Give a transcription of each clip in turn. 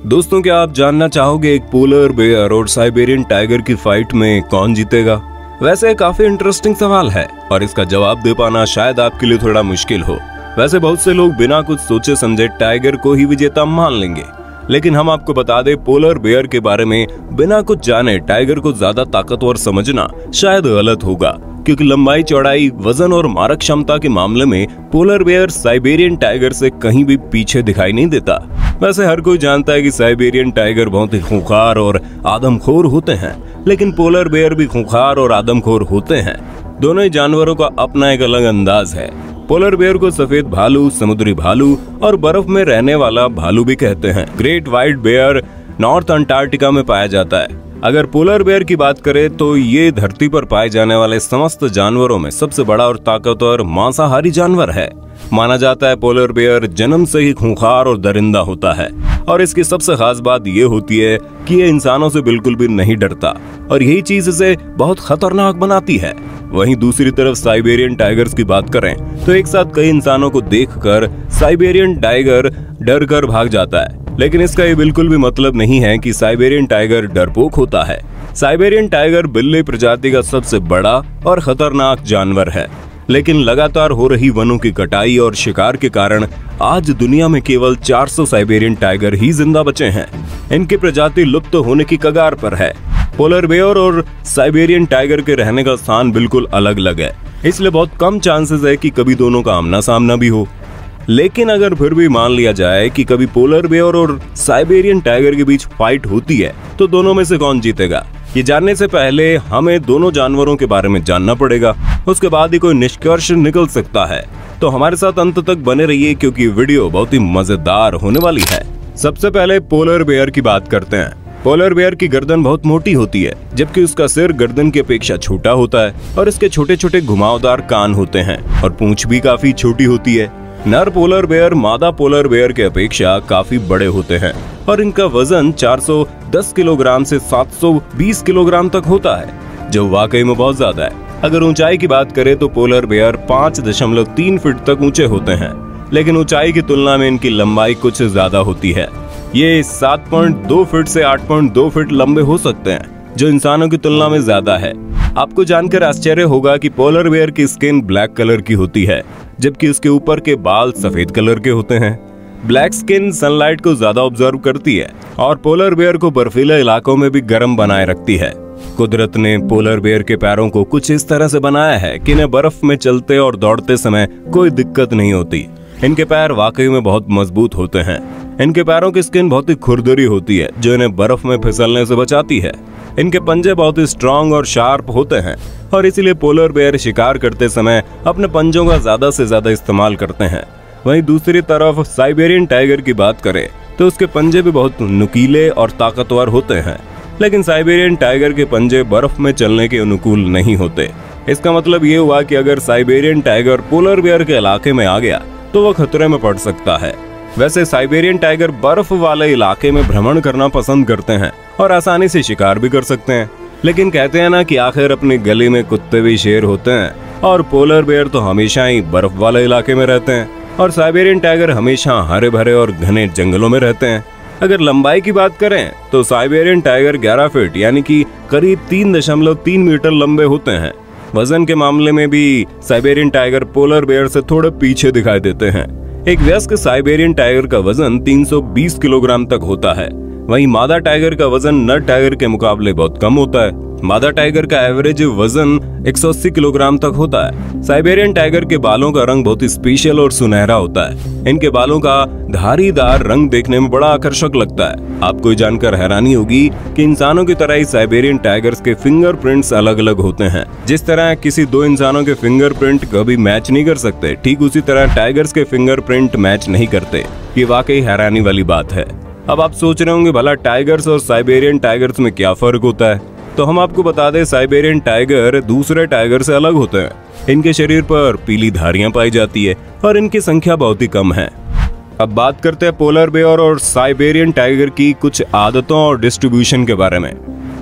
दोस्तों, क्या आप जानना चाहोगे एक पोलर बेयर और साइबेरियन टाइगर की फाइट में कौन जीतेगा? वैसे काफी इंटरेस्टिंग सवाल है और इसका जवाब दे पाना शायद आपके लिए थोड़ा मुश्किल हो। वैसे बहुत से लोग बिना कुछ सोचे समझे टाइगर को ही विजेता मान लेंगे, लेकिन हम आपको बता दें पोलर बेयर के बारे में बिना कुछ जाने टाइगर को ज्यादा ताकतवर समझना शायद गलत होगा, क्योंकि लंबाई, चौड़ाई, वजन और मारक क्षमता के मामले में पोलर बेयर साइबेरियन टाइगर से कहीं भी पीछे दिखाई नहीं देता। वैसे हर कोई जानता है कि साइबेरियन टाइगर बहुत ही खूंखार और आदमखोर होते हैं, लेकिन पोलर बेयर भी खूंखार और आदमखोर होते हैं। दोनों ही जानवरों का अपना एक अलग अंदाज है। पोलर बेयर को सफेद भालू, समुद्री भालू और बर्फ में रहने वाला भालू भी कहते हैं। Great white bear north Antarctica में पाया जाता है। अगर पोलर बेयर की बात करें तो ये धरती पर पाए जाने वाले समस्त जानवरों में सबसे बड़ा और ताकतवर मांसाहारी जानवर है। माना जाता है पोलर बेयर जन्म से ही खूंखार और दरिंदा होता है, और इसकी सबसे खास बात ये होती है कि ये इंसानों से बिल्कुल भी नहीं डरता, और यही चीज इसे बहुत खतरनाक बनाती है। वहीं दूसरी तरफ साइबेरियन टाइगर्स की बात करें तो एक साथ कई इंसानों को देखकर साइबेरियन टाइगर डर कर भाग जाता है, लेकिन इसका ये बिल्कुल भी मतलब नहीं है कि साइबेरियन टाइगर डरपोक होता है। साइबेरियन टाइगर बिल्ली प्रजाति का सबसे बड़ा और खतरनाक जानवर है, लेकिन लगातार हो रही वनों की कटाई और शिकार के कारण आज दुनिया में केवल 400 साइबेरियन टाइगर ही जिंदा बचे हैं। इनकी प्रजाति लुप्त होने की कगार पर है। पोलर बेयर और साइबेरियन टाइगर के रहने का स्थान बिल्कुल अलग अलग है, इसलिए बहुत कम चांसेस है कि कभी दोनों का आमना सामना भी हो। लेकिन अगर फिर भी मान लिया जाए कि कभी पोलर बेयर और साइबेरियन टाइगर के बीच फाइट होती है तो दोनों में से कौन जीतेगा, ये जानने से पहले हमें दोनों जानवरों के बारे में जानना पड़ेगा। उसके बाद ही कोई निष्कर्ष निकल सकता है। तो हमारे साथ अंत तक बने रहिए, क्योंकि वीडियो बहुत ही मजेदार होने वाली है। सबसे पहले पोलर बेयर की बात करते हैं। पोलर बेयर की गर्दन बहुत मोटी होती है, जबकि उसका सिर गर्दन की अपेक्षा छोटा होता है, और इसके छोटे छोटे घुमावदार कान होते हैं और पूंछ भी काफी छोटी होती है। नर पोलर बेयर मादा पोलर बेयर के अपेक्षा काफी बड़े होते हैं और इनका वजन 410 किलोग्राम से 720 किलोग्राम तक होता है, जो वाकई में बहुत ज्यादा है। अगर ऊंचाई की बात करें तो पोलर बेयर 5.3 फीट तक ऊंचे होते हैं, लेकिन ऊंचाई की तुलना में इनकी लंबाई कुछ ज्यादा होती है। ये 7.2 फीट से 8.2 फीट लंबे हो सकते हैं, जो इंसानों की तुलना में ज्यादा है। आपको जानकर आश्चर्य होगा कि पोलर बेयर की स्किन ब्लैक कलर की होती है, जबकि उसके ऊपर के बाल सफेद कलर के होते हैं। ब्लैक स्किन सनलाइट को ज्यादा ऑब्जर्व करती है और पोलर बेयर को बर्फीले इलाकों में भी गर्म बनाए रखती है। कुदरत ने पोलर बेयर के पैरों को कुछ इस तरह से बनाया है कि इन्हें बर्फ में चलते और दौड़ते समय कोई दिक्कत नहीं होती। इनके पैर वाकई में बहुत मजबूत होते हैं। इनके पैरों की स्किन बहुत ही खुरदरी होती है, जो इन्हें बर्फ में फिसलने से बचाती है। इनके पंजे बहुत ही स्ट्रॉन्ग और शार्प होते हैं, और इसीलिए पोलर बेयर शिकार करते समय अपने पंजों का ज्यादा से ज्यादा इस्तेमाल करते हैं। वहीं दूसरी तरफ साइबेरियन टाइगर की बात करें तो उसके पंजे भी बहुत नुकीले और ताकतवर होते हैं, लेकिन साइबेरियन टाइगर के पंजे बर्फ में चलने के अनुकूल नहीं होते। इसका मतलब ये हुआ कि अगर साइबेरियन टाइगर पोलर बेयर के इलाके में आ गया तो वह खतरे में पड़ सकता है। वैसे साइबेरियन टाइगर बर्फ वाले इलाके में भ्रमण करना पसंद करते हैं और आसानी से शिकार भी कर सकते हैं, लेकिन कहते हैं ना कि आखिर अपनी गली में कुत्ते भी शेर होते हैं, और पोलर बेयर तो हमेशा ही बर्फ वाले इलाके में रहते हैं और साइबेरियन टाइगर हमेशा हरे भरे और घने जंगलों में रहते हैं। अगर लंबाई की बात करें तो साइबेरियन टाइगर 11 फीट यानी कि करीब 3.3 मीटर लंबे होते हैं। वजन के मामले में भी साइबेरियन टाइगर पोलर बेयर से थोड़े पीछे दिखाई देते हैं। एक वयस्क साइबेरियन टाइगर का वजन 320 किलोग्राम तक होता है। वहीं मादा टाइगर का वजन नर टाइगर के मुकाबले बहुत कम होता है। मादा टाइगर का एवरेज वजन 180 किलोग्राम तक होता है। साइबेरियन टाइगर के बालों का रंग बहुत ही स्पेशल और सुनहरा होता है। इनके बालों का धारीदार रंग देखने में बड़ा आकर्षक लगता है। आपको जानकर हैरानी होगी कि इंसानों की तरह ही साइबेरियन टाइगर्स के फिंगरप्रिंट्स अलग अलग होते हैं। जिस तरह किसी दो इंसानों के फिंगरप्रिंट कभी मैच नहीं कर सकते, ठीक उसी तरह टाइगर्स के फिंगरप्रिंट मैच नहीं करते। ये वाकई हैरानी वाली बात है। अब आप सोच रहे होंगे भला टाइगर्स और साइबेरियन टाइगर्स में क्या फर्क होता है, तो हम आपको बता दें साइबेरियन टाइगर दूसरे टाइगर से अलग होते हैं। इनके शरीर पर पीली धारियां पाई जाती है और इनकी संख्या बहुत ही कम है। अब बात करते हैं पोलर बेयर और साइबेरियन टाइगर की कुछ आदतों और डिस्ट्रीब्यूशन के बारे में।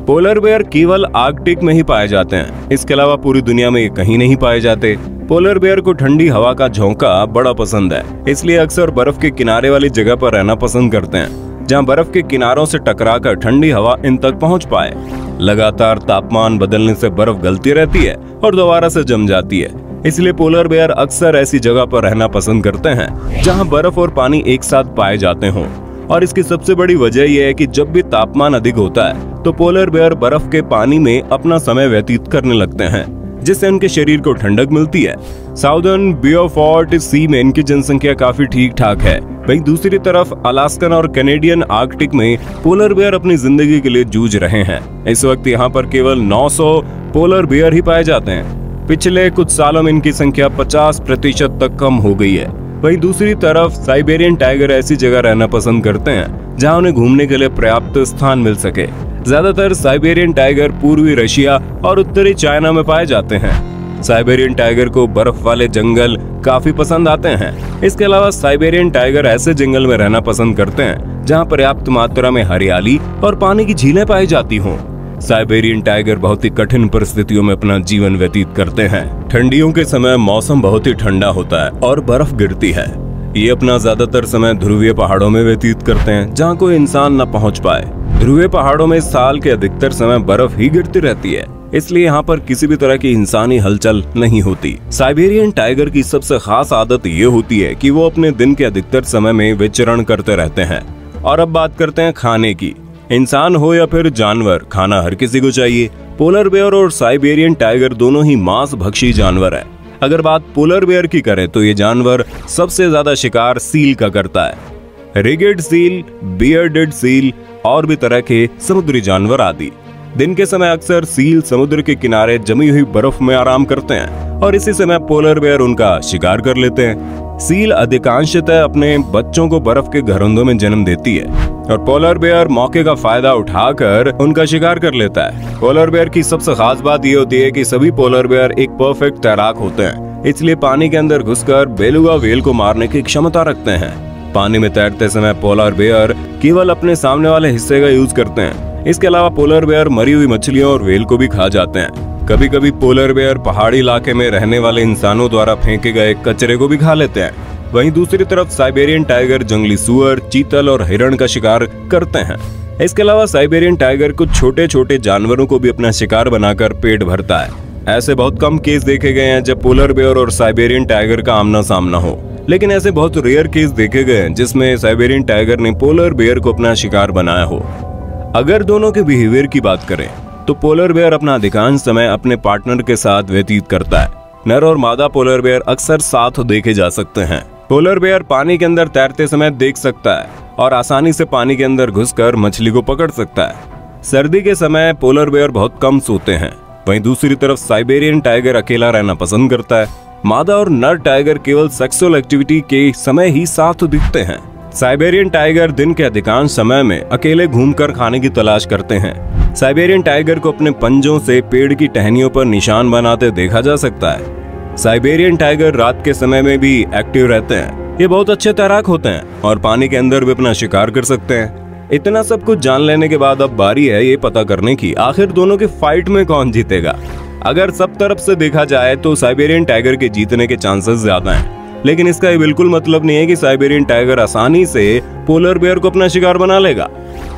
पोलर बेयर केवल आर्कटिक में ही पाए जाते हैं, इसके अलावा पूरी दुनिया में ये कहीं नहीं पाए जाते। पोलर बेयर को ठंडी हवा का झोंका बड़ा पसंद है, इसलिए अक्सर बर्फ के किनारे वाली जगह पर रहना पसंद करते हैं। जहां बर्फ के किनारों से टकराकर ठंडी हवा इन तक पहुंच पाए। लगातार तापमान बदलने से बर्फ गलती रहती है और दोबारा से जम जाती है, इसलिए पोलर बेयर अक्सर ऐसी जगह पर रहना पसंद करते हैं जहां बर्फ और पानी एक साथ पाए जाते हों। और इसकी सबसे बड़ी वजह यह है कि जब भी तापमान अधिक होता है तो पोलर बेयर बर्फ के पानी में अपना समय व्यतीत करने लगते हैं, जिससे उनके शरीर को ठंडक मिलती है। साउदर्न बियोफोर्ट सी में इनकी जनसंख्या काफी ठीक ठाक है। वहीं दूसरी तरफ अलास्कन और कैनेडियन आर्कटिक में पोलर बेयर अपनी जिंदगी के लिए जूझ रहे हैं। इस वक्त यहाँ पर केवल 900 पोलर बेयर ही पाए जाते हैं। पिछले कुछ सालों में इनकी संख्या 50% तक कम हो गई है। वहीं दूसरी तरफ साइबेरियन टाइगर ऐसी जगह रहना पसंद करते हैं जहां उन्हें घूमने के लिए पर्याप्त स्थान मिल सके। ज्यादातर साइबेरियन टाइगर पूर्वी रशिया और उत्तरी चाइना में पाए जाते हैं। साइबेरियन टाइगर को बर्फ वाले जंगल काफी पसंद आते हैं। इसके अलावा साइबेरियन टाइगर ऐसे जंगल में रहना पसंद करते हैं जहां पर्याप्त मात्रा में हरियाली और पानी की झीलें पाई जाती हों। साइबेरियन टाइगर बहुत ही कठिन परिस्थितियों में अपना जीवन व्यतीत करते हैं। ठंडियों के समय मौसम बहुत ही ठंडा होता है और बर्फ गिरती है। ये अपना ज्यादातर समय ध्रुवीय पहाड़ों में व्यतीत करते हैं जहाँ कोई इंसान न पहुँच पाए। ध्रुवीय पहाड़ों में साल के अधिकतर समय बर्फ ही गिरती रहती है, इसलिए यहाँ पर किसी भी तरह की इंसानी हलचल नहीं होती। साइबेरियन टाइगर की सबसे खास आदत ये होती है कि वो अपने दिन के अधिकतर समय में विचरण करते रहते हैं। और अब बात करते हैं खाने की। इंसान हो या फिर जानवर, खाना हर किसी को चाहिए। पोलर बेयर और साइबेरियन टाइगर दोनों ही मांस भक्षी जानवर है। अगर बात पोलर बेयर की करें तो ये जानवर सबसे ज्यादा शिकार सील का करता है। रिगेड सील, बियर्डेड सील और भी तरह के समुद्री जानवर आदि। दिन के समय अक्सर सील समुद्र के किनारे जमी हुई बर्फ में आराम करते हैं और इसी समय पोलर बेयर उनका शिकार कर लेते हैं। सील अधिकांशतः अपने बच्चों को बर्फ के घरोंदों में जन्म देती है और पोलर बेयर मौके का फायदा उठाकर उनका शिकार कर लेता है। पोलर बेयर की सबसे खास बात ये होती है कि सभी पोलर बेयर एक परफेक्ट तैराक होते हैं, इसलिए पानी के अंदर घुसकर बेलुगा व्हेल को मारने की क्षमता रखते हैं। पानी में तैरते समय पोलर बेयर केवल अपने सामने वाले हिस्से का यूज करते हैं। इसके अलावा पोलर बेयर मरी हुई मछलियों और व्हेल को भी खा जाते हैं। कभी कभी पोलर बेयर पहाड़ी इलाके में रहने वाले इंसानों द्वारा फेंके गए कचरे को भी खा लेते हैं। वहीं दूसरी तरफ साइबेरियन टाइगर जंगली सुअर, चीतल और हिरण का शिकार करते हैं। इसके अलावा साइबेरियन टाइगर कुछ छोटे छोटे जानवरों को भी अपना शिकार बनाकर पेट भरता है। ऐसे बहुत कम केस देखे गए हैं जब पोलर बेयर और साइबेरियन टाइगर का आमना सामना हो, लेकिन ऐसे बहुत रेयर केस देखे गए हैं जिसमें साइबेरियन टाइगर ने पोलर बेयर को अपना शिकार बनाया हो। अगर दोनों के बिहेवियर की बात करें तो पोलर बेयर अपना अधिकांश समय अपने पार्टनर के साथ व्यतीत करता है। नर और मादा पोलर बेयर अक्सर साथ देखे जा सकते हैं। पोलर बेयर पानी के अंदर तैरते समय देख सकता है और आसानी से पानी के अंदर घुसकर मछली को पकड़ सकता है। सर्दी के समय पोलर बेयर बहुत कम सोते हैं। वहीं दूसरी तरफ साइबेरियन टाइगर अकेला रहना पसंद करता है। मादा और नर टाइगर केवल सेक्सुअल एक्टिविटी के समय ही साथ दिखते हैं। साइबेरियन टाइगर दिन के अधिकांश समय में अकेले घूमकर खाने की तलाश करते हैं। साइबेरियन टाइगर को अपने पंजों से पेड़ की टहनियों पर निशान बनाते देखा जा सकता है। साइबेरियन टाइगर रात के समय में भी एक्टिव रहते हैं। ये बहुत अच्छे तैराक होते हैं और पानी के अंदर भी अपना शिकार कर सकते हैं। इतना सब कुछ जान लेने के बाद अब बारी है ये पता करने की आखिर दोनों की फाइट में कौन जीतेगा। अगर सब तरफ से देखा जाए तो साइबेरियन टाइगर के जीतने के चांसेस ज्यादा हैं, लेकिन इसका ये बिल्कुल मतलब नहीं है कि साइबेरियन टाइगर आसानी से पोलर बेयर को अपना शिकार बना लेगा।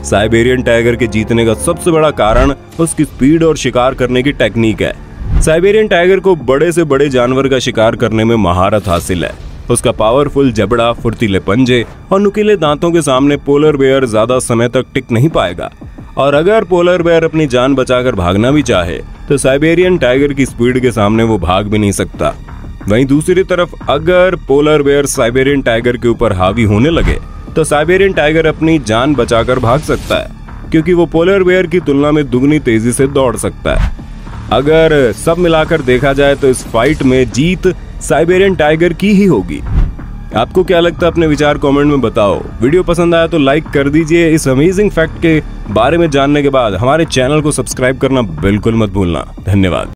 साइबेरियन टाइगर के जीतने का सबसे बड़ा कारण उसकी स्पीड और शिकार करने की टेक्निक है। साइबेरियन टाइगर को बड़े से बड़े जानवर का शिकार करने में महारत हासिल है। उसका पावरफुल जबड़ा, फुर्तीले पंजे और नुकीले दांतों के सामने पोलर बेयर ज्यादा समय तक टिक नहीं पाएगा। और अगर पोलर बेयर अपनी जान बचाकर भागना भी चाहे तो साइबेरियन टाइगर की स्पीड के सामने वो भाग भी नहीं सकता। वहीं दूसरी तरफ अगर पोलर बेयर साइबेरियन टाइगर के ऊपर हावी होने लगे तो साइबेरियन टाइगर अपनी जान बचाकर भाग सकता है, क्योंकि वो पोलर बेयर की तुलना में दुगनी तेजी से दौड़ सकता है। अगर सब मिलाकर देखा जाए तो इस फाइट में जीत साइबेरियन टाइगर की ही होगी। आपको क्या लगता है? अपने विचार कमेंट में बताओ। वीडियो पसंद आया तो लाइक कर दीजिए। इस अमेजिंग फैक्ट के बारे में जानने के बाद हमारे चैनल को सब्सक्राइब करना बिल्कुल मत भूलना। धन्यवाद।